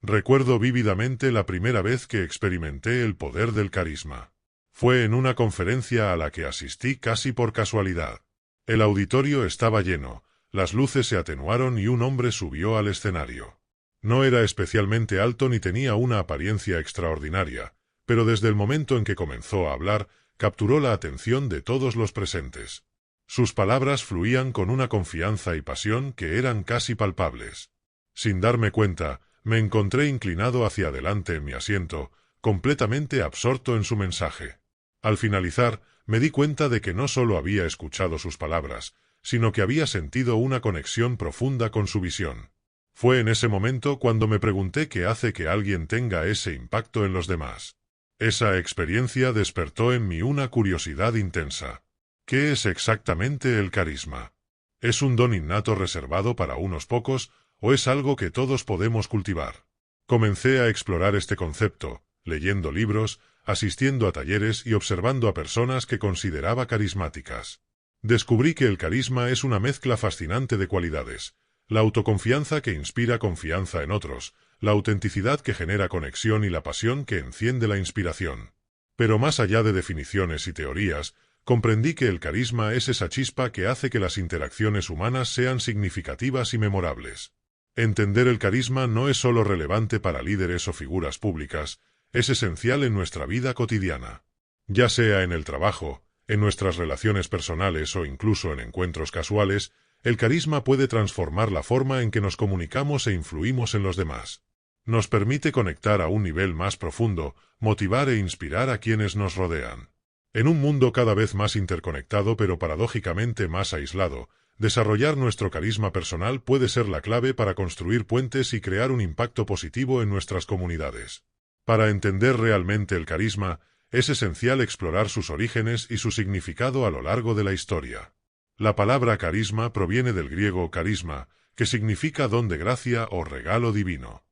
Recuerdo vívidamente la primera vez que experimenté el poder del carisma. Fue en una conferencia a la que asistí casi por casualidad. El auditorio estaba lleno, las luces se atenuaron y un hombre subió al escenario. No era especialmente alto ni tenía una apariencia extraordinaria, pero desde el momento en que comenzó a hablar, capturó la atención de todos los presentes. Sus palabras fluían con una confianza y pasión que eran casi palpables. Sin darme cuenta, me encontré inclinado hacia adelante en mi asiento, completamente absorto en su mensaje. Al finalizar, me di cuenta de que no solo había escuchado sus palabras, sino que había sentido una conexión profunda con su visión. Fue en ese momento cuando me pregunté qué hace que alguien tenga ese impacto en los demás. Esa experiencia despertó en mí una curiosidad intensa. ¿Qué es exactamente el carisma? ¿Es un don innato reservado para unos pocos, o es algo que todos podemos cultivar? Comencé a explorar este concepto, leyendo libros, asistiendo a talleres y observando a personas que consideraba carismáticas. Descubrí que el carisma es una mezcla fascinante de cualidades: la autoconfianza que inspira confianza en otros, la autenticidad que genera conexión y la pasión que enciende la inspiración. Pero más allá de definiciones y teorías, comprendí que el carisma es esa chispa que hace que las interacciones humanas sean significativas y memorables. Entender el carisma no es solo relevante para líderes o figuras públicas, es esencial en nuestra vida cotidiana. Ya sea en el trabajo, en nuestras relaciones personales o incluso en encuentros casuales, el carisma puede transformar la forma en que nos comunicamos e influimos en los demás. Nos permite conectar a un nivel más profundo, motivar e inspirar a quienes nos rodean. En un mundo cada vez más interconectado pero paradójicamente más aislado, desarrollar nuestro carisma personal puede ser la clave para construir puentes y crear un impacto positivo en nuestras comunidades. Para entender realmente el carisma, es esencial explorar sus orígenes y su significado a lo largo de la historia. La palabra carisma proviene del griego carisma, que significa don de gracia o regalo divino.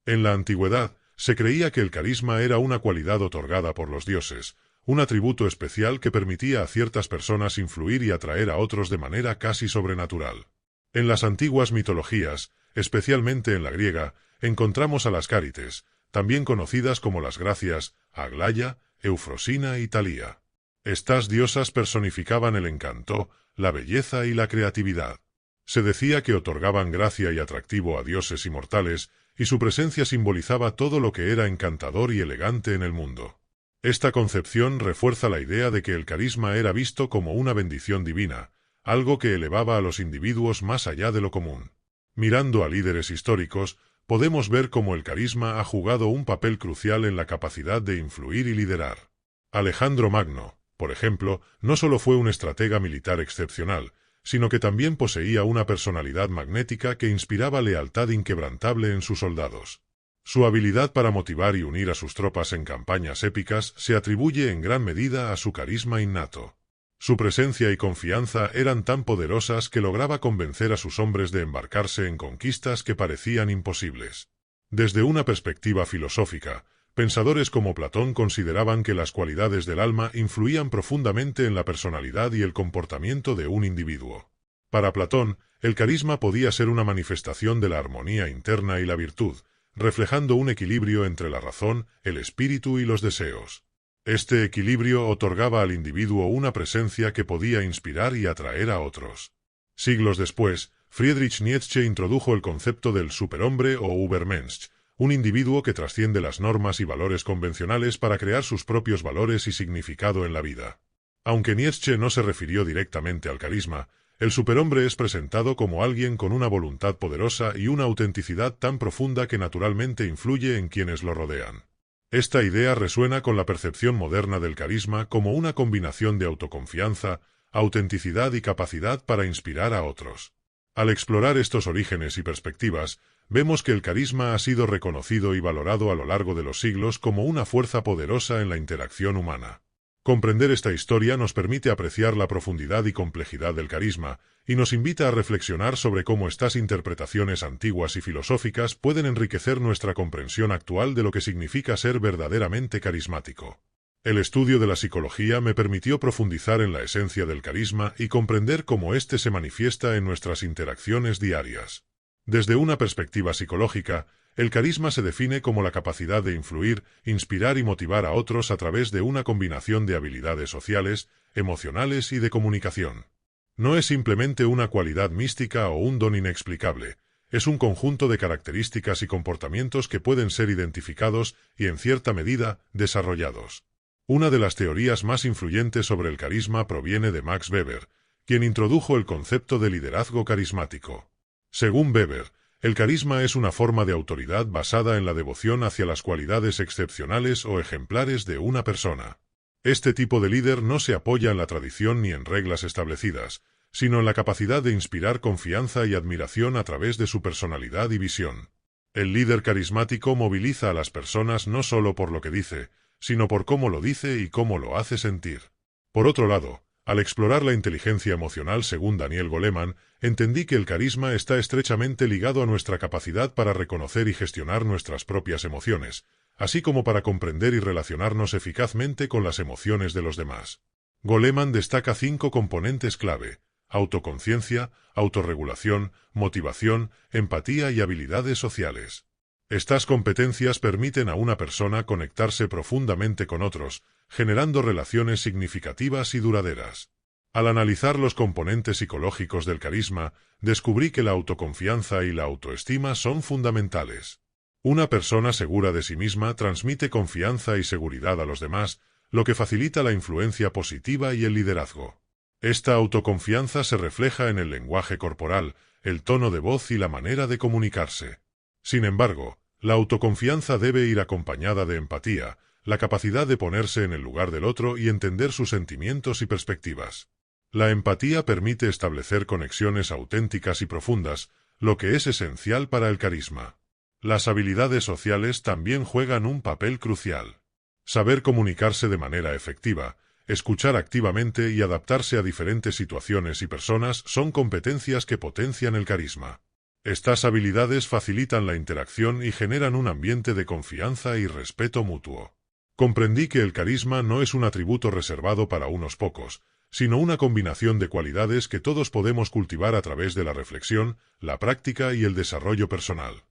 En la antigüedad, se creía que el carisma era una cualidad otorgada por los dioses, un atributo especial que permitía a ciertas personas influir y atraer a otros de manera casi sobrenatural. En las antiguas mitologías, especialmente en la griega, encontramos a las cárites, también conocidas como las gracias, Aglaya, Eufrosina y Talía. Estas diosas personificaban el encanto, la belleza y la creatividad. Se decía que otorgaban gracia y atractivo a dioses y mortales, y su presencia simbolizaba todo lo que era encantador y elegante en el mundo. Esta concepción refuerza la idea de que el carisma era visto como una bendición divina, algo que elevaba a los individuos más allá de lo común. Mirando a líderes históricos, podemos ver cómo el carisma ha jugado un papel crucial en la capacidad de influir y liderar. Alejandro Magno, por ejemplo, no solo fue un estratega militar excepcional, sino que también poseía una personalidad magnética que inspiraba lealtad inquebrantable en sus soldados. Su habilidad para motivar y unir a sus tropas en campañas épicas se atribuye en gran medida a su carisma innato. Su presencia y confianza eran tan poderosas que lograba convencer a sus hombres de embarcarse en conquistas que parecían imposibles. Desde una perspectiva filosófica, pensadores como Platón consideraban que las cualidades del alma influían profundamente en la personalidad y el comportamiento de un individuo. Para Platón, el carisma podía ser una manifestación de la armonía interna y la virtud, reflejando un equilibrio entre la razón, el espíritu y los deseos. Este equilibrio otorgaba al individuo una presencia que podía inspirar y atraer a otros. Siglos después, Friedrich Nietzsche introdujo el concepto del superhombre o Übermensch, un individuo que trasciende las normas y valores convencionales para crear sus propios valores y significado en la vida. Aunque Nietzsche no se refirió directamente al carisma, el superhombre es presentado como alguien con una voluntad poderosa y una autenticidad tan profunda que naturalmente influye en quienes lo rodean. Esta idea resuena con la percepción moderna del carisma como una combinación de autoconfianza, autenticidad y capacidad para inspirar a otros. Al explorar estos orígenes y perspectivas, vemos que el carisma ha sido reconocido y valorado a lo largo de los siglos como una fuerza poderosa en la interacción humana. Comprender esta historia nos permite apreciar la profundidad y complejidad del carisma, y nos invita a reflexionar sobre cómo estas interpretaciones antiguas y filosóficas pueden enriquecer nuestra comprensión actual de lo que significa ser verdaderamente carismático. El estudio de la psicología me permitió profundizar en la esencia del carisma y comprender cómo éste se manifiesta en nuestras interacciones diarias. Desde una perspectiva psicológica, El carisma se define como la capacidad de influir, inspirar y motivar a otros a través de una combinación de habilidades sociales, emocionales y de comunicación. No es simplemente una cualidad mística o un don inexplicable, es un conjunto de características y comportamientos que pueden ser identificados y, en cierta medida, desarrollados. Una de las teorías más influyentes sobre el carisma proviene de Max Weber, quien introdujo el concepto de liderazgo carismático. Según Weber, el carisma es una forma de autoridad basada en la devoción hacia las cualidades excepcionales o ejemplares de una persona. Este tipo de líder no se apoya en la tradición ni en reglas establecidas, sino en la capacidad de inspirar confianza y admiración a través de su personalidad y visión. El líder carismático moviliza a las personas no solo por lo que dice, sino por cómo lo dice y cómo lo hace sentir. Por otro lado, al explorar la inteligencia emocional según Daniel Goleman, entendí que el carisma está estrechamente ligado a nuestra capacidad para reconocer y gestionar nuestras propias emociones, así como para comprender y relacionarnos eficazmente con las emociones de los demás. Goleman destaca 5 componentes clave: autoconciencia, autorregulación, motivación, empatía y habilidades sociales. Estas competencias permiten a una persona conectarse profundamente con otros, generando relaciones significativas y duraderas. Al analizar los componentes psicológicos del carisma, descubrí que la autoconfianza y la autoestima son fundamentales. Una persona segura de sí misma transmite confianza y seguridad a los demás, lo que facilita la influencia positiva y el liderazgo. Esta autoconfianza se refleja en el lenguaje corporal, el tono de voz y la manera de comunicarse. Sin embargo, la autoconfianza debe ir acompañada de empatía, la capacidad de ponerse en el lugar del otro y entender sus sentimientos y perspectivas. La empatía permite establecer conexiones auténticas y profundas, lo que es esencial para el carisma. Las habilidades sociales también juegan un papel crucial. Saber comunicarse de manera efectiva, escuchar activamente y adaptarse a diferentes situaciones y personas son competencias que potencian el carisma. Estas habilidades facilitan la interacción y generan un ambiente de confianza y respeto mutuo. Comprendí que el carisma no es un atributo reservado para unos pocos, sino una combinación de cualidades que todos podemos cultivar a través de la reflexión, la práctica y el desarrollo personal.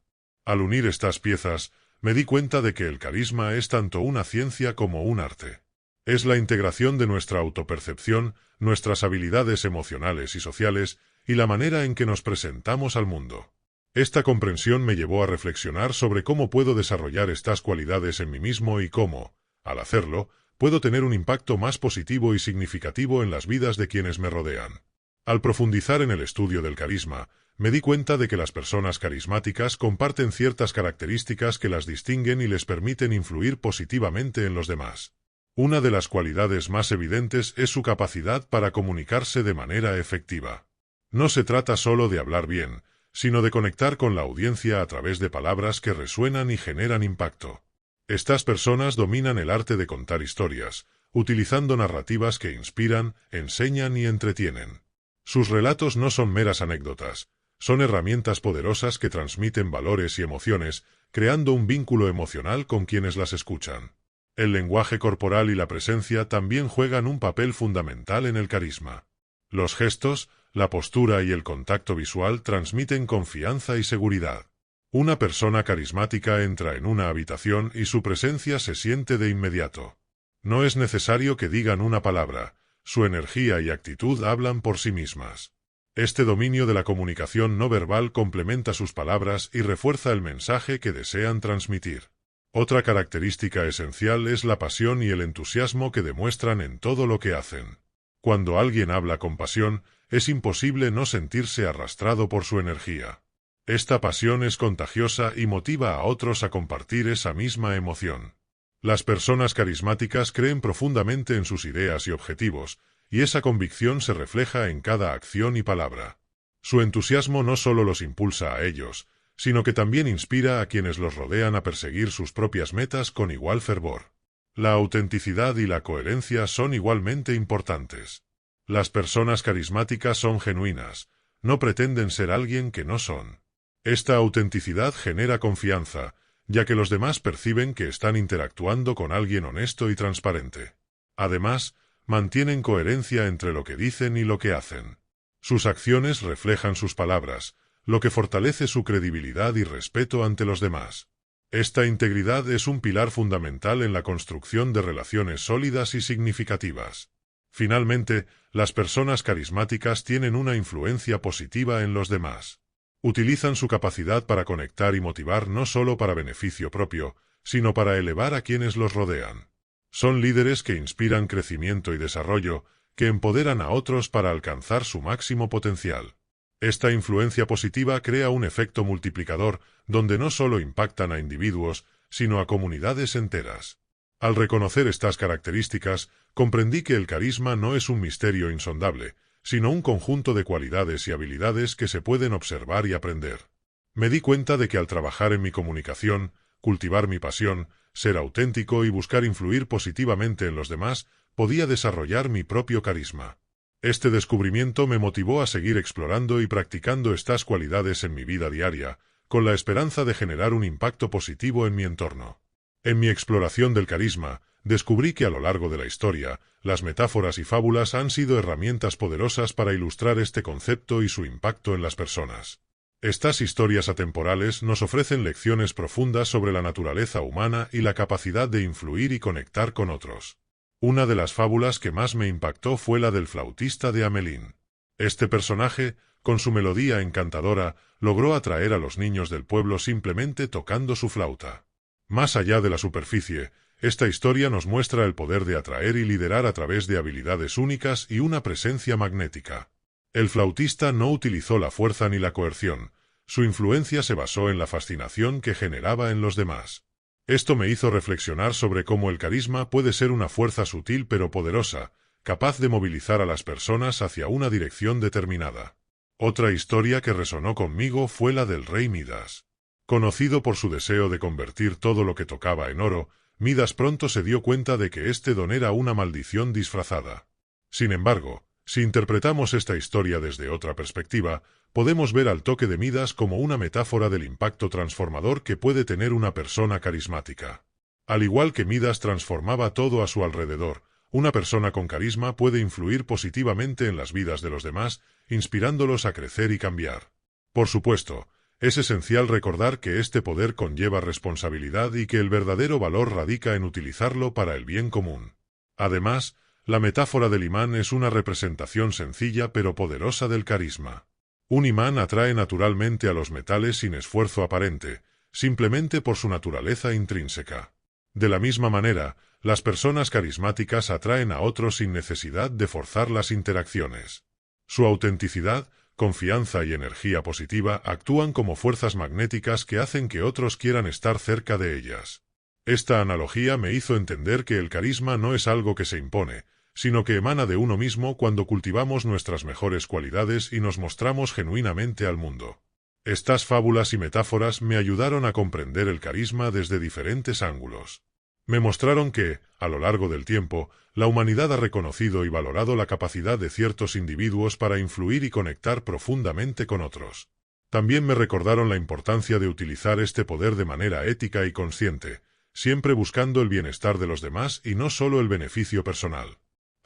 Al unir estas piezas, me di cuenta de que el carisma es tanto una ciencia como un arte. Es la integración de nuestra autopercepción, nuestras habilidades emocionales y sociales, y la manera en que nos presentamos al mundo. Esta comprensión me llevó a reflexionar sobre cómo puedo desarrollar estas cualidades en mí mismo y cómo, al hacerlo, puedo tener un impacto más positivo y significativo en las vidas de quienes me rodean. Al profundizar en el estudio del carisma, me di cuenta de que las personas carismáticas comparten ciertas características que las distinguen y les permiten influir positivamente en los demás. Una de las cualidades más evidentes es su capacidad para comunicarse de manera efectiva. No se trata solo de hablar bien, sino de conectar con la audiencia a través de palabras que resuenan y generan impacto. Estas personas dominan el arte de contar historias, utilizando narrativas que inspiran, enseñan y entretienen. Sus relatos no son meras anécdotas, son herramientas poderosas que transmiten valores y emociones, creando un vínculo emocional con quienes las escuchan. El lenguaje corporal y la presencia también juegan un papel fundamental en el carisma. Los gestos, la postura y el contacto visual transmiten confianza y seguridad. Una persona carismática entra en una habitación y su presencia se siente de inmediato. No es necesario que digan una palabra, su energía y actitud hablan por sí mismas. Este dominio de la comunicación no verbal complementa sus palabras y refuerza el mensaje que desean transmitir. Otra característica esencial es la pasión y el entusiasmo que demuestran en todo lo que hacen. Cuando alguien habla con pasión, es imposible no sentirse arrastrado por su energía. Esta pasión es contagiosa y motiva a otros a compartir esa misma emoción. Las personas carismáticas creen profundamente en sus ideas y objetivos, y esa convicción se refleja en cada acción y palabra. Su entusiasmo no solo los impulsa a ellos, sino que también inspira a quienes los rodean a perseguir sus propias metas con igual fervor. La autenticidad y la coherencia son igualmente importantes. Las personas carismáticas son genuinas, no pretenden ser alguien que no son. Esta autenticidad genera confianza, ya que los demás perciben que están interactuando con alguien honesto y transparente. Además, mantienen coherencia entre lo que dicen y lo que hacen. Sus acciones reflejan sus palabras, lo que fortalece su credibilidad y respeto ante los demás. Esta integridad es un pilar fundamental en la construcción de relaciones sólidas y significativas. Finalmente, las personas carismáticas tienen una influencia positiva en los demás. Utilizan su capacidad para conectar y motivar no solo para beneficio propio, sino para elevar a quienes los rodean. Son líderes que inspiran crecimiento y desarrollo, que empoderan a otros para alcanzar su máximo potencial. Esta influencia positiva crea un efecto multiplicador, donde no solo impactan a individuos, sino a comunidades enteras. Al reconocer estas características, comprendí que el carisma no es un misterio insondable, sino un conjunto de cualidades y habilidades que se pueden observar y aprender. Me di cuenta de que al trabajar en mi comunicación, cultivar mi pasión, ser auténtico y buscar influir positivamente en los demás, podía desarrollar mi propio carisma. Este descubrimiento me motivó a seguir explorando y practicando estas cualidades en mi vida diaria, con la esperanza de generar un impacto positivo en mi entorno. En mi exploración del carisma, descubrí que a lo largo de la historia, las metáforas y fábulas han sido herramientas poderosas para ilustrar este concepto y su impacto en las personas. Estas historias atemporales nos ofrecen lecciones profundas sobre la naturaleza humana y la capacidad de influir y conectar con otros. Una de las fábulas que más me impactó fue la del flautista de Hamelín. Este personaje, con su melodía encantadora, logró atraer a los niños del pueblo simplemente tocando su flauta. Más allá de la superficie, esta historia nos muestra el poder de atraer y liderar a través de habilidades únicas y una presencia magnética. El flautista no utilizó la fuerza ni la coerción, su influencia se basó en la fascinación que generaba en los demás. Esto me hizo reflexionar sobre cómo el carisma puede ser una fuerza sutil pero poderosa, capaz de movilizar a las personas hacia una dirección determinada. Otra historia que resonó conmigo fue la del rey Midas. Conocido por su deseo de convertir todo lo que tocaba en oro, Midas pronto se dio cuenta de que este don era una maldición disfrazada. Sin embargo, si interpretamos esta historia desde otra perspectiva, podemos ver al toque de Midas como una metáfora del impacto transformador que puede tener una persona carismática. Al igual que Midas transformaba todo a su alrededor, una persona con carisma puede influir positivamente en las vidas de los demás, inspirándolos a crecer y cambiar. Por supuesto, es esencial recordar que este poder conlleva responsabilidad y que el verdadero valor radica en utilizarlo para el bien común. Además, la metáfora del imán es una representación sencilla pero poderosa del carisma. Un imán atrae naturalmente a los metales sin esfuerzo aparente, simplemente por su naturaleza intrínseca. De la misma manera, las personas carismáticas atraen a otros sin necesidad de forzar las interacciones. Su autenticidad, confianza y energía positiva actúan como fuerzas magnéticas que hacen que otros quieran estar cerca de ellas. Esta analogía me hizo entender que el carisma no es algo que se impone, sino que emana de uno mismo cuando cultivamos nuestras mejores cualidades y nos mostramos genuinamente al mundo. Estas fábulas y metáforas me ayudaron a comprender el carisma desde diferentes ángulos. Me mostraron que, a lo largo del tiempo, la humanidad ha reconocido y valorado la capacidad de ciertos individuos para influir y conectar profundamente con otros. También me recordaron la importancia de utilizar este poder de manera ética y consciente, siempre buscando el bienestar de los demás y no solo el beneficio personal.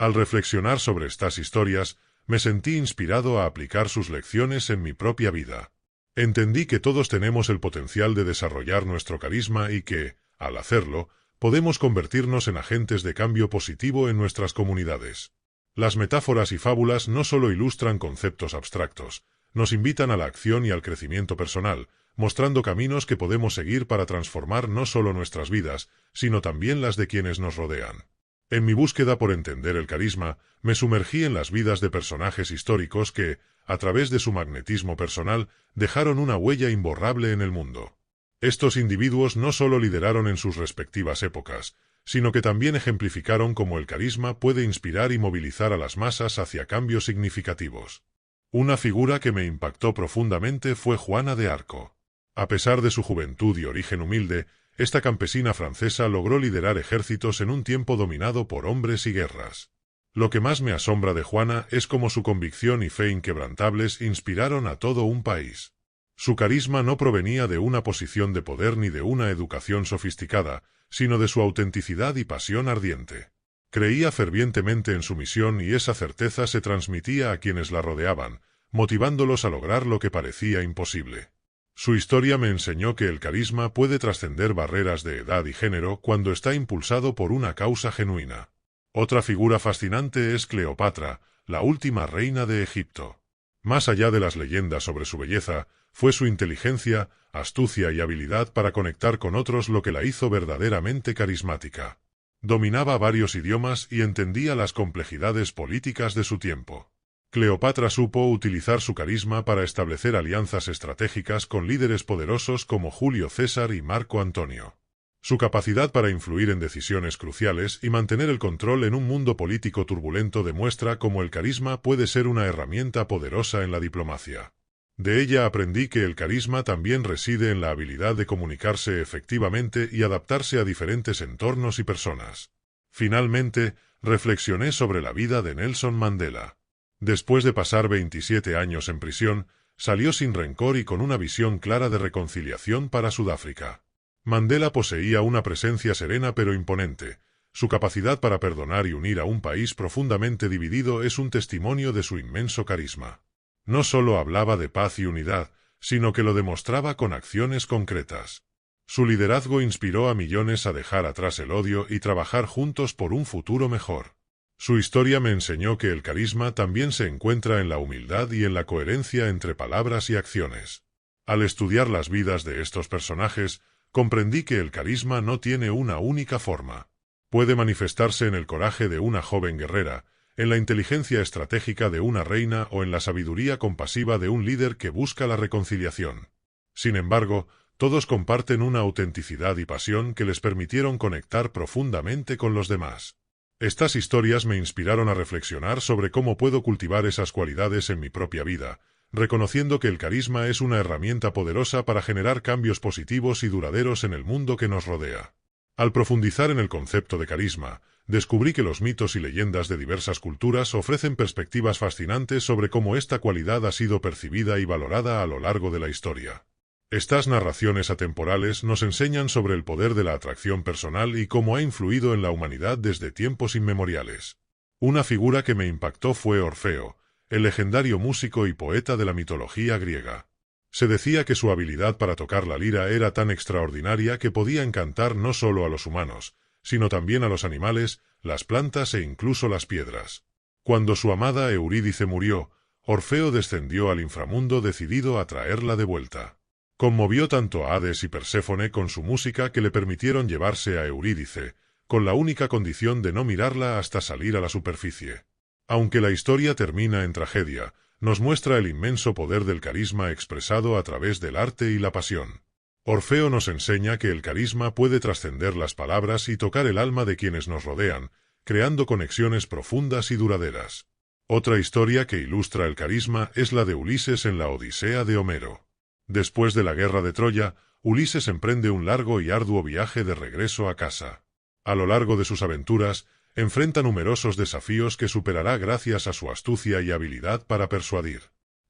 Al reflexionar sobre estas historias, me sentí inspirado a aplicar sus lecciones en mi propia vida. Entendí que todos tenemos el potencial de desarrollar nuestro carisma y que, al hacerlo, podemos convertirnos en agentes de cambio positivo en nuestras comunidades. Las metáforas y fábulas no solo ilustran conceptos abstractos, nos invitan a la acción y al crecimiento personal, mostrando caminos que podemos seguir para transformar no solo nuestras vidas, sino también las de quienes nos rodean. En mi búsqueda por entender el carisma, me sumergí en las vidas de personajes históricos que, a través de su magnetismo personal, dejaron una huella imborrable en el mundo. Estos individuos no solo lideraron en sus respectivas épocas, sino que también ejemplificaron cómo el carisma puede inspirar y movilizar a las masas hacia cambios significativos. Una figura que me impactó profundamente fue Juana de Arco. A pesar de su juventud y origen humilde, esta campesina francesa logró liderar ejércitos en un tiempo dominado por hombres y guerras. Lo que más me asombra de Juana es cómo su convicción y fe inquebrantables inspiraron a todo un país. Su carisma no provenía de una posición de poder ni de una educación sofisticada, sino de su autenticidad y pasión ardiente. Creía fervientemente en su misión y esa certeza se transmitía a quienes la rodeaban, motivándolos a lograr lo que parecía imposible. Su historia me enseñó que el carisma puede trascender barreras de edad y género cuando está impulsado por una causa genuina. Otra figura fascinante es Cleopatra, la última reina de Egipto. Más allá de las leyendas sobre su belleza, fue su inteligencia, astucia y habilidad para conectar con otros lo que la hizo verdaderamente carismática. Dominaba varios idiomas y entendía las complejidades políticas de su tiempo. Cleopatra supo utilizar su carisma para establecer alianzas estratégicas con líderes poderosos como Julio César y Marco Antonio. Su capacidad para influir en decisiones cruciales y mantener el control en un mundo político turbulento demuestra cómo el carisma puede ser una herramienta poderosa en la diplomacia. De ella aprendí que el carisma también reside en la habilidad de comunicarse efectivamente y adaptarse a diferentes entornos y personas. Finalmente, reflexioné sobre la vida de Nelson Mandela. Después de pasar 27 años en prisión, salió sin rencor y con una visión clara de reconciliación para Sudáfrica. Mandela poseía una presencia serena pero imponente. Su capacidad para perdonar y unir a un país profundamente dividido es un testimonio de su inmenso carisma. No solo hablaba de paz y unidad, sino que lo demostraba con acciones concretas. Su liderazgo inspiró a millones a dejar atrás el odio y trabajar juntos por un futuro mejor. Su historia me enseñó que el carisma también se encuentra en la humildad y en la coherencia entre palabras y acciones. Al estudiar las vidas de estos personajes, comprendí que el carisma no tiene una única forma. Puede manifestarse en el coraje de una joven guerrera, en la inteligencia estratégica de una reina o en la sabiduría compasiva de un líder que busca la reconciliación. Sin embargo, todos comparten una autenticidad y pasión que les permitieron conectar profundamente con los demás. Estas historias me inspiraron a reflexionar sobre cómo puedo cultivar esas cualidades en mi propia vida, reconociendo que el carisma es una herramienta poderosa para generar cambios positivos y duraderos en el mundo que nos rodea. Al profundizar en el concepto de carisma, descubrí que los mitos y leyendas de diversas culturas ofrecen perspectivas fascinantes sobre cómo esta cualidad ha sido percibida y valorada a lo largo de la historia. Estas narraciones atemporales nos enseñan sobre el poder de la atracción personal y cómo ha influido en la humanidad desde tiempos inmemoriales. Una figura que me impactó fue Orfeo, el legendario músico y poeta de la mitología griega. Se decía que su habilidad para tocar la lira era tan extraordinaria que podía encantar no solo a los humanos, sino también a los animales, las plantas e incluso las piedras. Cuando su amada Eurídice murió, Orfeo descendió al inframundo decidido a traerla de vuelta. Conmovió tanto a Hades y Perséfone con su música que le permitieron llevarse a Eurídice, con la única condición de no mirarla hasta salir a la superficie. Aunque la historia termina en tragedia, nos muestra el inmenso poder del carisma expresado a través del arte y la pasión. Orfeo nos enseña que el carisma puede trascender las palabras y tocar el alma de quienes nos rodean, creando conexiones profundas y duraderas. Otra historia que ilustra el carisma es la de Ulises en la Odisea de Homero. Después de la guerra de Troya, Ulises emprende un largo y arduo viaje de regreso a casa. A lo largo de sus aventuras, enfrenta numerosos desafíos que superará gracias a su astucia y habilidad para persuadir.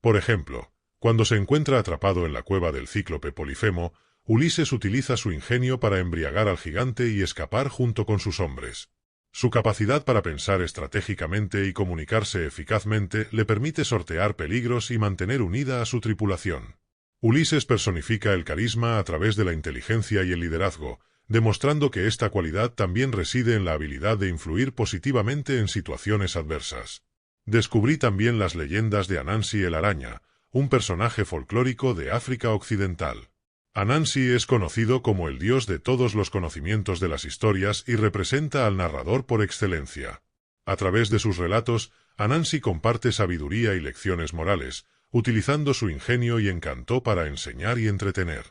Por ejemplo, cuando se encuentra atrapado en la cueva del cíclope Polifemo, Ulises utiliza su ingenio para embriagar al gigante y escapar junto con sus hombres. Su capacidad para pensar estratégicamente y comunicarse eficazmente le permite sortear peligros y mantener unida a su tripulación. Ulises personifica el carisma a través de la inteligencia y el liderazgo, demostrando que esta cualidad también reside en la habilidad de influir positivamente en situaciones adversas. Descubrí también las leyendas de Anansi el Araña, un personaje folclórico de África Occidental. Anansi es conocido como el dios de todos los conocimientos de las historias y representa al narrador por excelencia. A través de sus relatos, Anansi comparte sabiduría y lecciones morales, utilizando su ingenio y encanto para enseñar y entretener.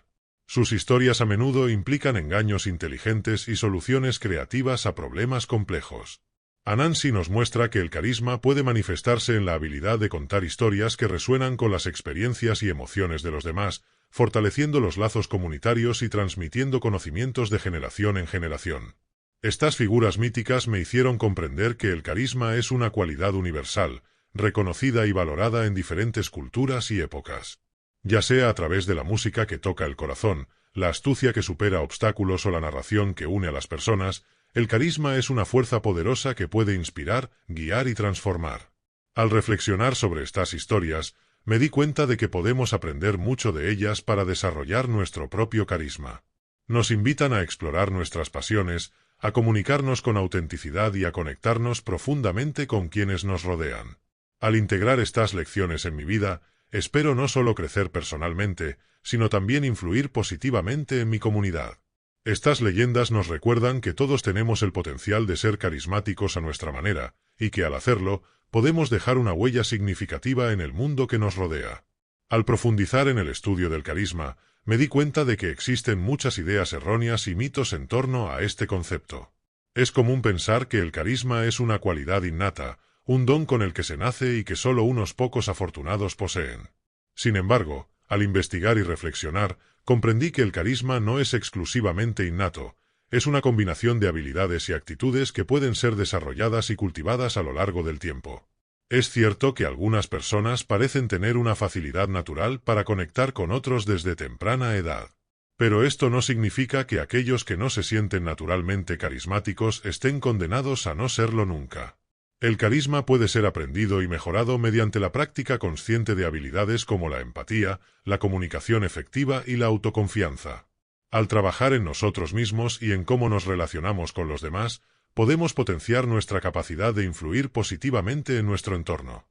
Sus historias a menudo implican engaños inteligentes y soluciones creativas a problemas complejos. Anansi nos muestra que el carisma puede manifestarse en la habilidad de contar historias que resuenan con las experiencias y emociones de los demás, fortaleciendo los lazos comunitarios y transmitiendo conocimientos de generación en generación. Estas figuras míticas me hicieron comprender que el carisma es una cualidad universal, reconocida y valorada en diferentes culturas y épocas. Ya sea a través de la música que toca el corazón, la astucia que supera obstáculos o la narración que une a las personas, el carisma es una fuerza poderosa que puede inspirar, guiar y transformar. Al reflexionar sobre estas historias, me di cuenta de que podemos aprender mucho de ellas para desarrollar nuestro propio carisma. Nos invitan a explorar nuestras pasiones, a comunicarnos con autenticidad y a conectarnos profundamente con quienes nos rodean. Al integrar estas lecciones en mi vida, espero no solo crecer personalmente, sino también influir positivamente en mi comunidad. Estas leyendas nos recuerdan que todos tenemos el potencial de ser carismáticos a nuestra manera, y que al hacerlo, podemos dejar una huella significativa en el mundo que nos rodea. Al profundizar en el estudio del carisma, me di cuenta de que existen muchas ideas erróneas y mitos en torno a este concepto. Es común pensar que el carisma es una cualidad innata, un don con el que se nace y que solo unos pocos afortunados poseen. Sin embargo, al investigar y reflexionar, comprendí que el carisma no es exclusivamente innato, es una combinación de habilidades y actitudes que pueden ser desarrolladas y cultivadas a lo largo del tiempo. Es cierto que algunas personas parecen tener una facilidad natural para conectar con otros desde temprana edad. Pero esto no significa que aquellos que no se sienten naturalmente carismáticos estén condenados a no serlo nunca. El carisma puede ser aprendido y mejorado mediante la práctica consciente de habilidades como la empatía, la comunicación efectiva y la autoconfianza. Al trabajar en nosotros mismos y en cómo nos relacionamos con los demás, podemos potenciar nuestra capacidad de influir positivamente en nuestro entorno.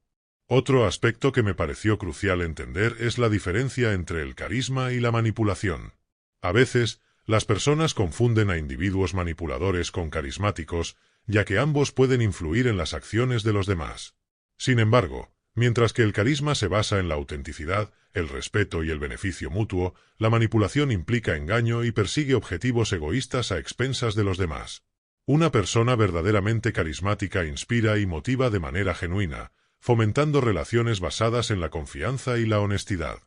Otro aspecto que me pareció crucial entender es la diferencia entre el carisma y la manipulación. A veces, las personas confunden a individuos manipuladores con carismáticos, ya que ambos pueden influir en las acciones de los demás. Sin embargo, mientras que el carisma se basa en la autenticidad, el respeto y el beneficio mutuo, la manipulación implica engaño y persigue objetivos egoístas a expensas de los demás. Una persona verdaderamente carismática inspira y motiva de manera genuina, fomentando relaciones basadas en la confianza y la honestidad.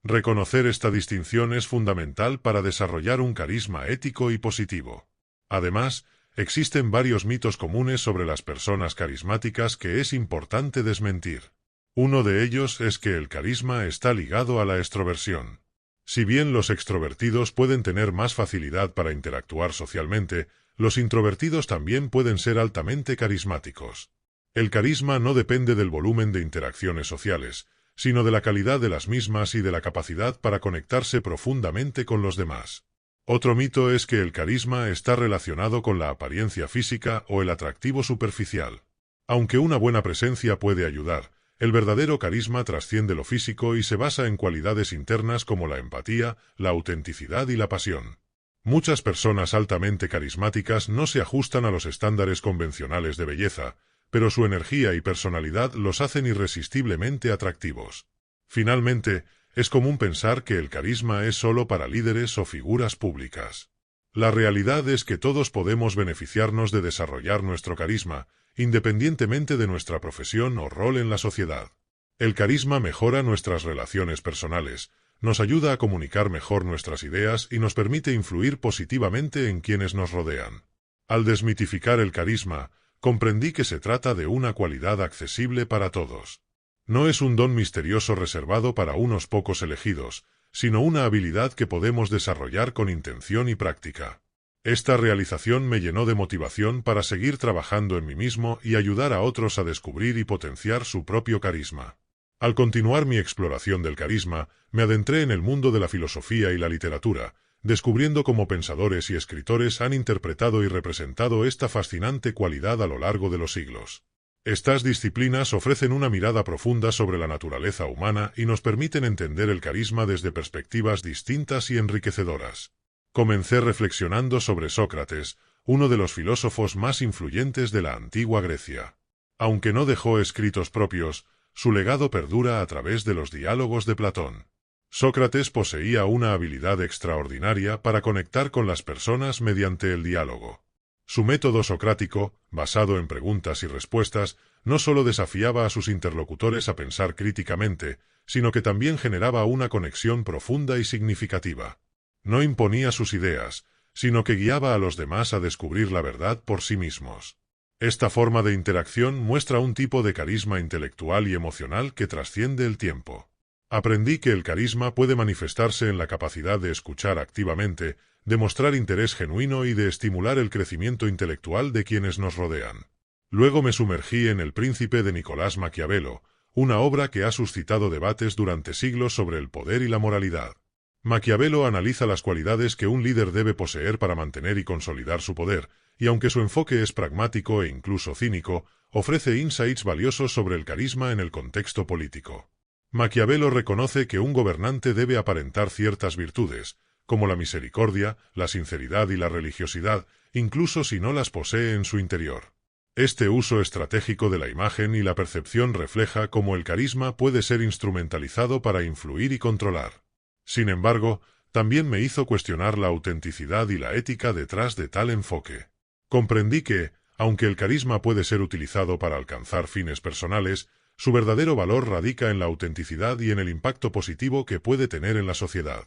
Reconocer esta distinción es fundamental para desarrollar un carisma ético y positivo. Además, existen varios mitos comunes sobre las personas carismáticas que es importante desmentir. Uno de ellos es que el carisma está ligado a la extroversión. Si bien los extrovertidos pueden tener más facilidad para interactuar socialmente, los introvertidos también pueden ser altamente carismáticos. El carisma no depende del volumen de interacciones sociales, sino de la calidad de las mismas y de la capacidad para conectarse profundamente con los demás. Otro mito es que el carisma está relacionado con la apariencia física o el atractivo superficial. Aunque una buena presencia puede ayudar, el verdadero carisma trasciende lo físico y se basa en cualidades internas como la empatía, la autenticidad y la pasión. Muchas personas altamente carismáticas no se ajustan a los estándares convencionales de belleza, pero su energía y personalidad los hacen irresistiblemente atractivos. Finalmente, es común pensar que el carisma es solo para líderes o figuras públicas. La realidad es que todos podemos beneficiarnos de desarrollar nuestro carisma, independientemente de nuestra profesión o rol en la sociedad. El carisma mejora nuestras relaciones personales, nos ayuda a comunicar mejor nuestras ideas y nos permite influir positivamente en quienes nos rodean. Al desmitificar el carisma, comprendí que se trata de una cualidad accesible para todos. No es un don misterioso reservado para unos pocos elegidos, sino una habilidad que podemos desarrollar con intención y práctica. Esta realización me llenó de motivación para seguir trabajando en mí mismo y ayudar a otros a descubrir y potenciar su propio carisma. Al continuar mi exploración del carisma, me adentré en el mundo de la filosofía y la literatura, descubriendo cómo pensadores y escritores han interpretado y representado esta fascinante cualidad a lo largo de los siglos. Estas disciplinas ofrecen una mirada profunda sobre la naturaleza humana y nos permiten entender el carisma desde perspectivas distintas y enriquecedoras. Comencé reflexionando sobre Sócrates, uno de los filósofos más influyentes de la antigua Grecia. Aunque no dejó escritos propios, su legado perdura a través de los diálogos de Platón. Sócrates poseía una habilidad extraordinaria para conectar con las personas mediante el diálogo. Su método socrático, basado en preguntas y respuestas, no solo desafiaba a sus interlocutores a pensar críticamente, sino que también generaba una conexión profunda y significativa. No imponía sus ideas, sino que guiaba a los demás a descubrir la verdad por sí mismos. Esta forma de interacción muestra un tipo de carisma intelectual y emocional que trasciende el tiempo. Aprendí que el carisma puede manifestarse en la capacidad de escuchar activamente, de mostrar interés genuino y de estimular el crecimiento intelectual de quienes nos rodean. Luego me sumergí en El Príncipe de Nicolás Maquiavelo, una obra que ha suscitado debates durante siglos sobre el poder y la moralidad. Maquiavelo analiza las cualidades que un líder debe poseer para mantener y consolidar su poder, y aunque su enfoque es pragmático e incluso cínico, ofrece insights valiosos sobre el carisma en el contexto político. Maquiavelo reconoce que un gobernante debe aparentar ciertas virtudes, como la misericordia, la sinceridad y la religiosidad, incluso si no las posee en su interior. Este uso estratégico de la imagen y la percepción refleja cómo el carisma puede ser instrumentalizado para influir y controlar. Sin embargo, también me hizo cuestionar la autenticidad y la ética detrás de tal enfoque. Comprendí que, aunque el carisma puede ser utilizado para alcanzar fines personales, su verdadero valor radica en la autenticidad y en el impacto positivo que puede tener en la sociedad.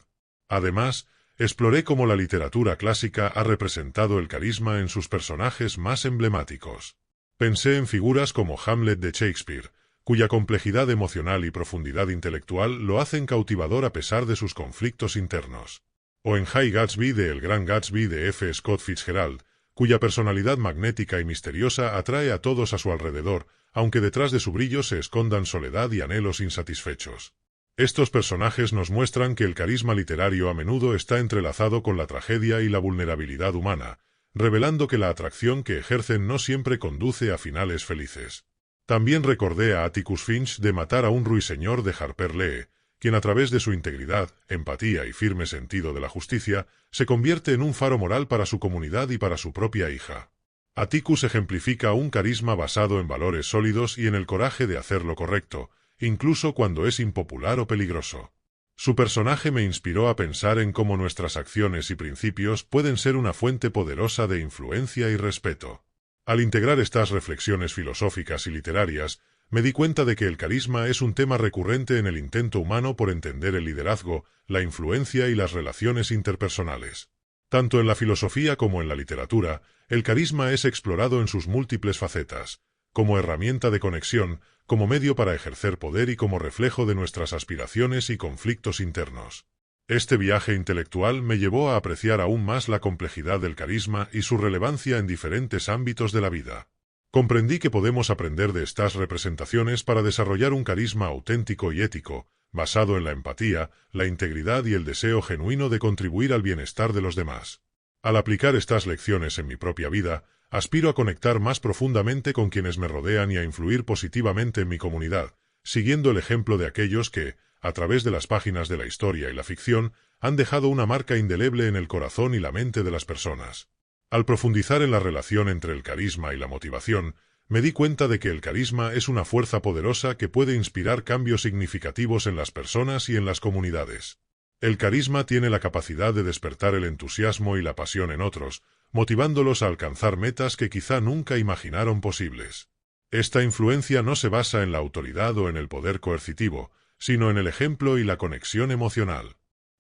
Además, exploré cómo la literatura clásica ha representado el carisma en sus personajes más emblemáticos. Pensé en figuras como Hamlet de Shakespeare, cuya complejidad emocional y profundidad intelectual lo hacen cautivador a pesar de sus conflictos internos. O en High Gatsby de El Gran Gatsby de F. Scott Fitzgerald, cuya personalidad magnética y misteriosa atrae a todos a su alrededor, aunque detrás de su brillo se escondan soledad y anhelos insatisfechos. Estos personajes nos muestran que el carisma literario a menudo está entrelazado con la tragedia y la vulnerabilidad humana, revelando que la atracción que ejercen no siempre conduce a finales felices. También recordé a Atticus Finch de Matar a un ruiseñor de Harper Lee, quien a través de su integridad, empatía y firme sentido de la justicia, se convierte en un faro moral para su comunidad y para su propia hija. Atticus ejemplifica un carisma basado en valores sólidos y en el coraje de hacer lo correcto, incluso cuando es impopular o peligroso. Su personaje me inspiró a pensar en cómo nuestras acciones y principios pueden ser una fuente poderosa de influencia y respeto. Al integrar estas reflexiones filosóficas y literarias, me di cuenta de que el carisma es un tema recurrente en el intento humano por entender el liderazgo, la influencia y las relaciones interpersonales. Tanto en la filosofía como en la literatura, el carisma es explorado en sus múltiples facetas, como herramienta de conexión, como medio para ejercer poder y como reflejo de nuestras aspiraciones y conflictos internos. Este viaje intelectual me llevó a apreciar aún más la complejidad del carisma y su relevancia en diferentes ámbitos de la vida. Comprendí que podemos aprender de estas representaciones para desarrollar un carisma auténtico y ético, basado en la empatía, la integridad y el deseo genuino de contribuir al bienestar de los demás. Al aplicar estas lecciones en mi propia vida, aspiro a conectar más profundamente con quienes me rodean y a influir positivamente en mi comunidad, siguiendo el ejemplo de aquellos que, a través de las páginas de la historia y la ficción, han dejado una marca indeleble en el corazón y la mente de las personas. Al profundizar en la relación entre el carisma y la motivación, me di cuenta de que el carisma es una fuerza poderosa que puede inspirar cambios significativos en las personas y en las comunidades. El carisma tiene la capacidad de despertar el entusiasmo y la pasión en otros, motivándolos a alcanzar metas que quizá nunca imaginaron posibles. Esta influencia no se basa en la autoridad o en el poder coercitivo, sino en el ejemplo y la conexión emocional.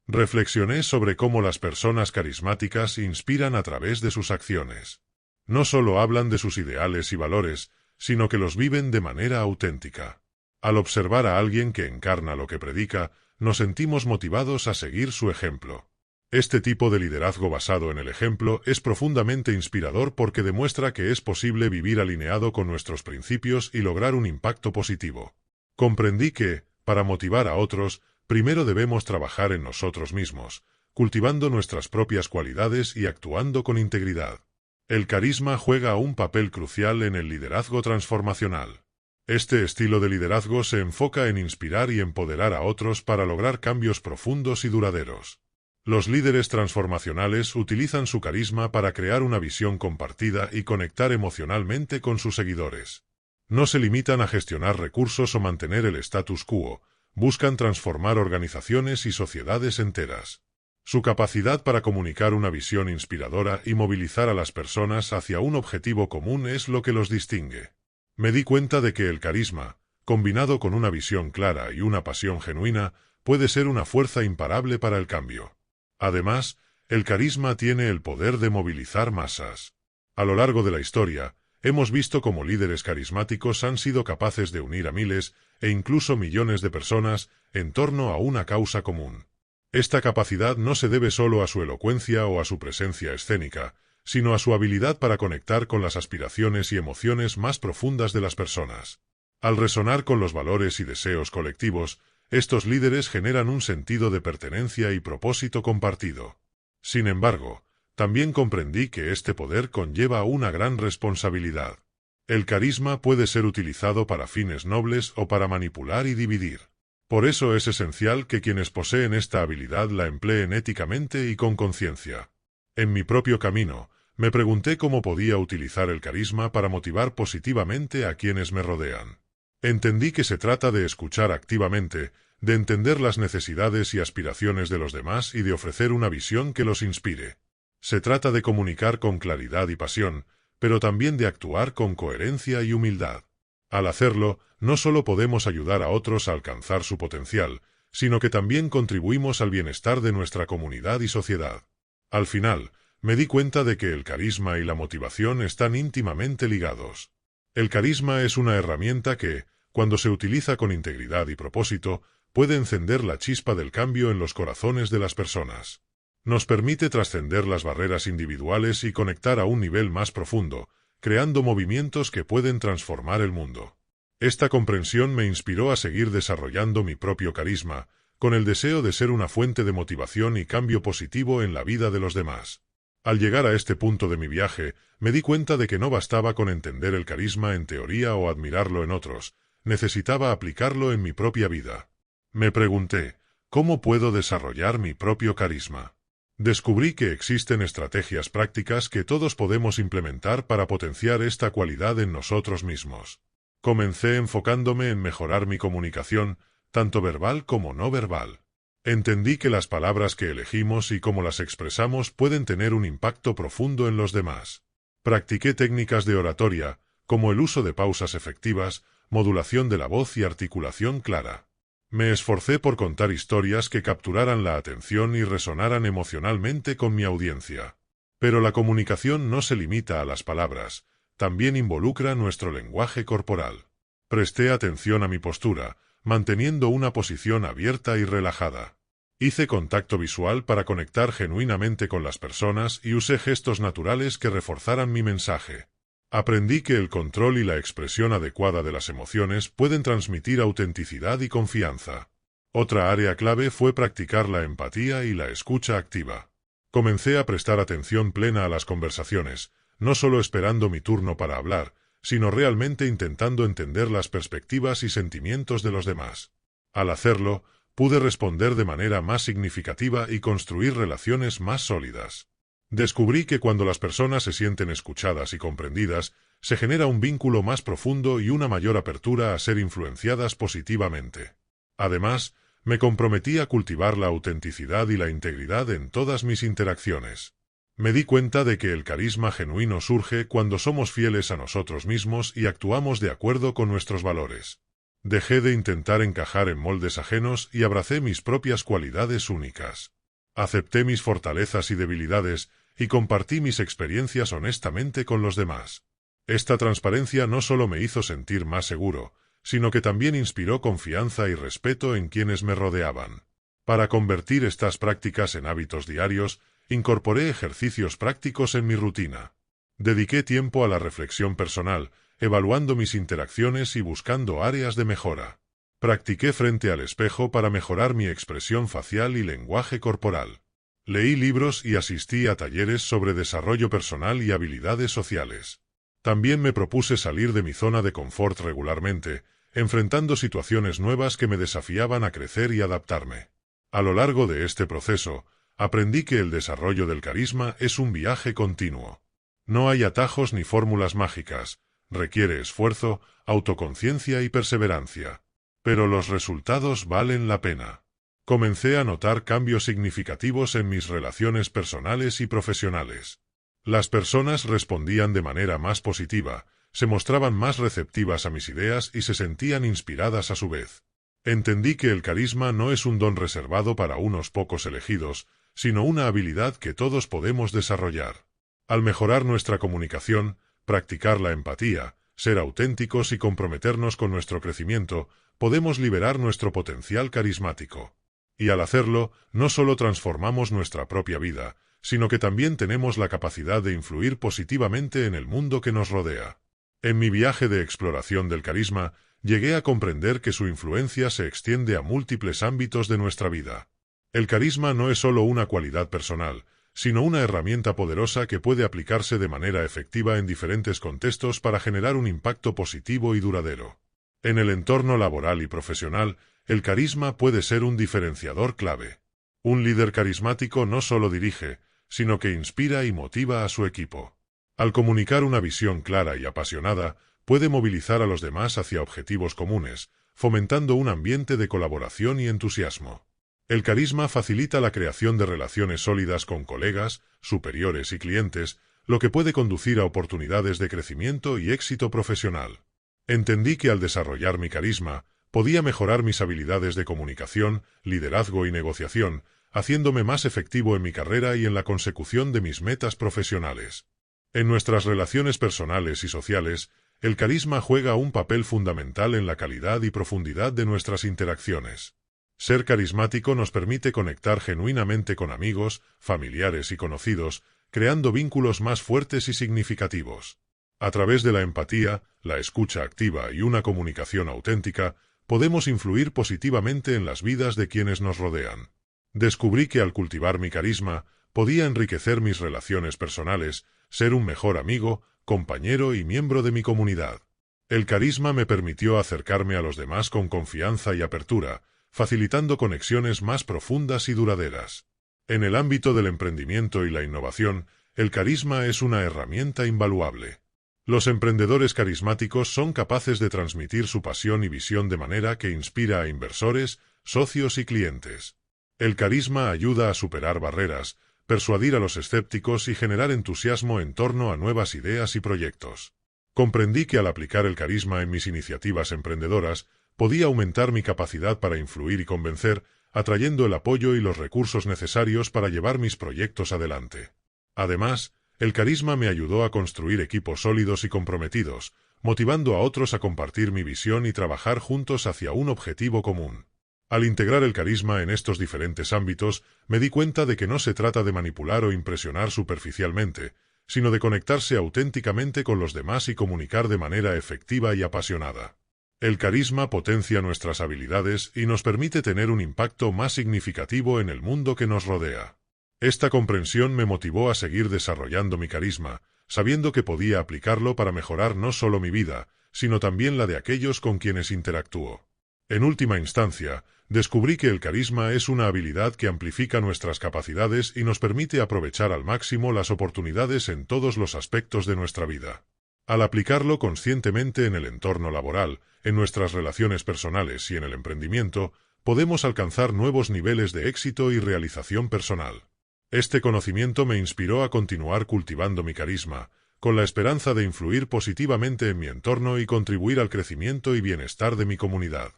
Reflexioné sobre cómo las personas carismáticas inspiran a través de sus acciones. No solo hablan de sus ideales y valores, sino que los viven de manera auténtica. Al observar a alguien que encarna lo que predica, nos sentimos motivados a seguir su ejemplo. Este tipo de liderazgo basado en el ejemplo es profundamente inspirador porque demuestra que es posible vivir alineado con nuestros principios y lograr un impacto positivo. Comprendí que, para motivar a otros, primero debemos trabajar en nosotros mismos, cultivando nuestras propias cualidades y actuando con integridad. El carisma juega un papel crucial en el liderazgo transformacional. Este estilo de liderazgo se enfoca en inspirar y empoderar a otros para lograr cambios profundos y duraderos. Los líderes transformacionales utilizan su carisma para crear una visión compartida y conectar emocionalmente con sus seguidores. No se limitan a gestionar recursos o mantener el status quo, buscan transformar organizaciones y sociedades enteras. Su capacidad para comunicar una visión inspiradora y movilizar a las personas hacia un objetivo común es lo que los distingue. Me di cuenta de que el carisma, combinado con una visión clara y una pasión genuina, puede ser una fuerza imparable para el cambio. Además, el carisma tiene el poder de movilizar masas. A lo largo de la historia, hemos visto cómo líderes carismáticos han sido capaces de unir a miles e incluso millones de personas en torno a una causa común. Esta capacidad no se debe solo a su elocuencia o a su presencia escénica, sino a su habilidad para conectar con las aspiraciones y emociones más profundas de las personas. Al resonar con los valores y deseos colectivos, estos líderes generan un sentido de pertenencia y propósito compartido. Sin embargo, también comprendí que este poder conlleva una gran responsabilidad. El carisma puede ser utilizado para fines nobles o para manipular y dividir. Por eso es esencial que quienes poseen esta habilidad la empleen éticamente y con conciencia. En mi propio camino, me pregunté cómo podía utilizar el carisma para motivar positivamente a quienes me rodean. Entendí que se trata de escuchar activamente, de entender las necesidades y aspiraciones de los demás y de ofrecer una visión que los inspire. Se trata de comunicar con claridad y pasión, pero también de actuar con coherencia y humildad. Al hacerlo, no solo podemos ayudar a otros a alcanzar su potencial, sino que también contribuimos al bienestar de nuestra comunidad y sociedad. Al final, me di cuenta de que el carisma y la motivación están íntimamente ligados. El carisma es una herramienta que, cuando se utiliza con integridad y propósito, puede encender la chispa del cambio en los corazones de las personas. Nos permite trascender las barreras individuales y conectar a un nivel más profundo, creando movimientos que pueden transformar el mundo. Esta comprensión me inspiró a seguir desarrollando mi propio carisma, con el deseo de ser una fuente de motivación y cambio positivo en la vida de los demás. Al llegar a este punto de mi viaje, me di cuenta de que no bastaba con entender el carisma en teoría o admirarlo en otros, necesitaba aplicarlo en mi propia vida. Me pregunté, ¿cómo puedo desarrollar mi propio carisma? Descubrí que existen estrategias prácticas que todos podemos implementar para potenciar esta cualidad en nosotros mismos. Comencé enfocándome en mejorar mi comunicación, tanto verbal como no verbal. Entendí que las palabras que elegimos y cómo las expresamos pueden tener un impacto profundo en los demás. Practiqué técnicas de oratoria, como el uso de pausas efectivas, modulación de la voz y articulación clara. Me esforcé por contar historias que capturaran la atención y resonaran emocionalmente con mi audiencia. Pero la comunicación no se limita a las palabras, también involucra nuestro lenguaje corporal. Presté atención a mi postura, manteniendo una posición abierta y relajada. Hice contacto visual para conectar genuinamente con las personas y usé gestos naturales que reforzaran mi mensaje. Aprendí que el control y la expresión adecuada de las emociones pueden transmitir autenticidad y confianza. Otra área clave fue practicar la empatía y la escucha activa. Comencé a prestar atención plena a las conversaciones, no solo esperando mi turno para hablar, sino realmente intentando entender las perspectivas y sentimientos de los demás. Al hacerlo, pude responder de manera más significativa y construir relaciones más sólidas. Descubrí que cuando las personas se sienten escuchadas y comprendidas, se genera un vínculo más profundo y una mayor apertura a ser influenciadas positivamente. Además, me comprometí a cultivar la autenticidad y la integridad en todas mis interacciones. Me di cuenta de que el carisma genuino surge cuando somos fieles a nosotros mismos y actuamos de acuerdo con nuestros valores. Dejé de intentar encajar en moldes ajenos y abracé mis propias cualidades únicas. Acepté mis fortalezas y debilidades y compartí mis experiencias honestamente con los demás. Esta transparencia no solo me hizo sentir más seguro, sino que también inspiró confianza y respeto en quienes me rodeaban. Para convertir estas prácticas en hábitos diarios, incorporé ejercicios prácticos en mi rutina. Dediqué tiempo a la reflexión personal, evaluando mis interacciones y buscando áreas de mejora. Practiqué frente al espejo para mejorar mi expresión facial y lenguaje corporal. Leí libros y asistí a talleres sobre desarrollo personal y habilidades sociales. También me propuse salir de mi zona de confort regularmente, enfrentando situaciones nuevas que me desafiaban a crecer y adaptarme. A lo largo de este proceso, aprendí que el desarrollo del carisma es un viaje continuo. No hay atajos ni fórmulas mágicas, requiere esfuerzo, autoconciencia y perseverancia. Pero los resultados valen la pena. Comencé a notar cambios significativos en mis relaciones personales y profesionales. Las personas respondían de manera más positiva, se mostraban más receptivas a mis ideas y se sentían inspiradas a su vez. Entendí que el carisma no es un don reservado para unos pocos elegidos, sino una habilidad que todos podemos desarrollar. Al mejorar nuestra comunicación, practicar la empatía, ser auténticos y comprometernos con nuestro crecimiento, podemos liberar nuestro potencial carismático. Y al hacerlo, no solo transformamos nuestra propia vida, sino que también tenemos la capacidad de influir positivamente en el mundo que nos rodea. En mi viaje de exploración del carisma, llegué a comprender que su influencia se extiende a múltiples ámbitos de nuestra vida. El carisma no es solo una cualidad personal, sino una herramienta poderosa que puede aplicarse de manera efectiva en diferentes contextos para generar un impacto positivo y duradero. En el entorno laboral y profesional, el carisma puede ser un diferenciador clave. Un líder carismático no solo dirige, sino que inspira y motiva a su equipo. Al comunicar una visión clara y apasionada, puede movilizar a los demás hacia objetivos comunes, fomentando un ambiente de colaboración y entusiasmo. El carisma facilita la creación de relaciones sólidas con colegas, superiores y clientes, lo que puede conducir a oportunidades de crecimiento y éxito profesional. Entendí que al desarrollar mi carisma, podía mejorar mis habilidades de comunicación, liderazgo y negociación, haciéndome más efectivo en mi carrera y en la consecución de mis metas profesionales. En nuestras relaciones personales y sociales, el carisma juega un papel fundamental en la calidad y profundidad de nuestras interacciones. Ser carismático nos permite conectar genuinamente con amigos, familiares y conocidos, creando vínculos más fuertes y significativos. A través de la empatía, la escucha activa y una comunicación auténtica, podemos influir positivamente en las vidas de quienes nos rodean. Descubrí que al cultivar mi carisma, podía enriquecer mis relaciones personales, ser un mejor amigo, compañero y miembro de mi comunidad. El carisma me permitió acercarme a los demás con confianza y apertura, facilitando conexiones más profundas y duraderas. En el ámbito del emprendimiento y la innovación, el carisma es una herramienta invaluable. Los emprendedores carismáticos son capaces de transmitir su pasión y visión de manera que inspira a inversores, socios y clientes. El carisma ayuda a superar barreras, persuadir a los escépticos y generar entusiasmo en torno a nuevas ideas y proyectos. Comprendí que al aplicar el carisma en mis iniciativas emprendedoras, podía aumentar mi capacidad para influir y convencer, atrayendo el apoyo y los recursos necesarios para llevar mis proyectos adelante. Además, el carisma me ayudó a construir equipos sólidos y comprometidos, motivando a otros a compartir mi visión y trabajar juntos hacia un objetivo común. Al integrar el carisma en estos diferentes ámbitos, me di cuenta de que no se trata de manipular o impresionar superficialmente, sino de conectarse auténticamente con los demás y comunicar de manera efectiva y apasionada. El carisma potencia nuestras habilidades y nos permite tener un impacto más significativo en el mundo que nos rodea. Esta comprensión me motivó a seguir desarrollando mi carisma, sabiendo que podía aplicarlo para mejorar no solo mi vida, sino también la de aquellos con quienes interactúo. En última instancia, descubrí que el carisma es una habilidad que amplifica nuestras capacidades y nos permite aprovechar al máximo las oportunidades en todos los aspectos de nuestra vida. Al aplicarlo conscientemente en el entorno laboral, en nuestras relaciones personales y en el emprendimiento, podemos alcanzar nuevos niveles de éxito y realización personal. Este conocimiento me inspiró a continuar cultivando mi carisma, con la esperanza de influir positivamente en mi entorno y contribuir al crecimiento y bienestar de mi comunidad.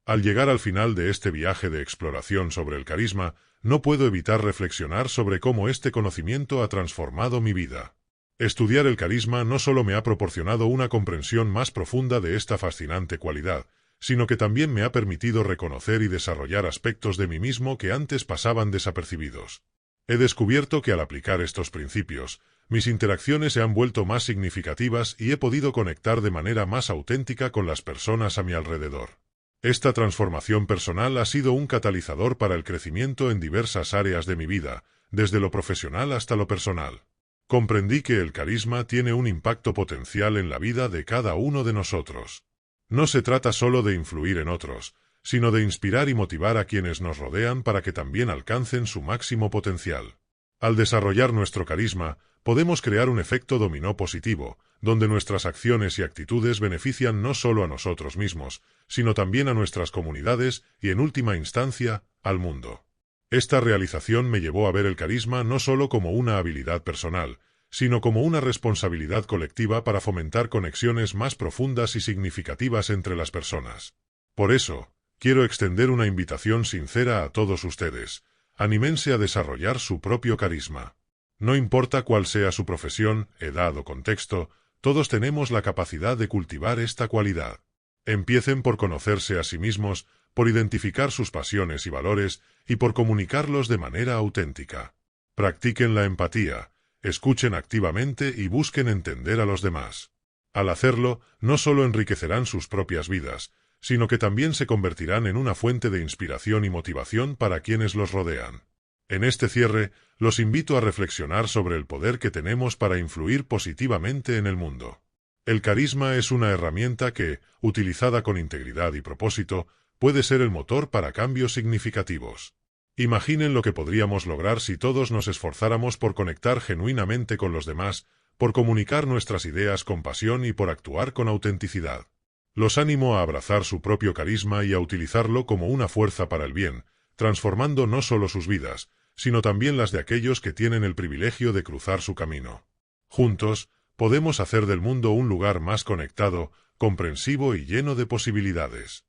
Al llegar al final de este viaje de exploración sobre el carisma, no puedo evitar reflexionar sobre cómo este conocimiento ha transformado mi vida. Estudiar el carisma no solo me ha proporcionado una comprensión más profunda de esta fascinante cualidad, sino que también me ha permitido reconocer y desarrollar aspectos de mí mismo que antes pasaban desapercibidos. He descubierto que al aplicar estos principios, mis interacciones se han vuelto más significativas y he podido conectar de manera más auténtica con las personas a mi alrededor. Esta transformación personal ha sido un catalizador para el crecimiento en diversas áreas de mi vida, desde lo profesional hasta lo personal. Comprendí que el carisma tiene un impacto potencial en la vida de cada uno de nosotros. No se trata solo de influir en otros, sino de inspirar y motivar a quienes nos rodean para que también alcancen su máximo potencial. Al desarrollar nuestro carisma, podemos crear un efecto dominó positivo, donde nuestras acciones y actitudes benefician no solo a nosotros mismos, sino también a nuestras comunidades y, en última instancia, al mundo. Esta realización me llevó a ver el carisma no solo como una habilidad personal, sino como una responsabilidad colectiva para fomentar conexiones más profundas y significativas entre las personas. Por eso, quiero extender una invitación sincera a todos ustedes. Anímense a desarrollar su propio carisma. No importa cuál sea su profesión, edad o contexto, todos tenemos la capacidad de cultivar esta cualidad. Empiecen por conocerse a sí mismos, por identificar sus pasiones y valores, y por comunicarlos de manera auténtica. Practiquen la empatía, escuchen activamente y busquen entender a los demás. Al hacerlo, no solo enriquecerán sus propias vidas, sino que también se convertirán en una fuente de inspiración y motivación para quienes los rodean. En este cierre, los invito a reflexionar sobre el poder que tenemos para influir positivamente en el mundo. El carisma es una herramienta que, utilizada con integridad y propósito, puede ser el motor para cambios significativos. Imaginen lo que podríamos lograr si todos nos esforzáramos por conectar genuinamente con los demás, por comunicar nuestras ideas con pasión y por actuar con autenticidad. Los animo a abrazar su propio carisma y a utilizarlo como una fuerza para el bien, transformando no solo sus vidas, sino también las de aquellos que tienen el privilegio de cruzar su camino. Juntos, podemos hacer del mundo un lugar más conectado, comprensivo y lleno de posibilidades.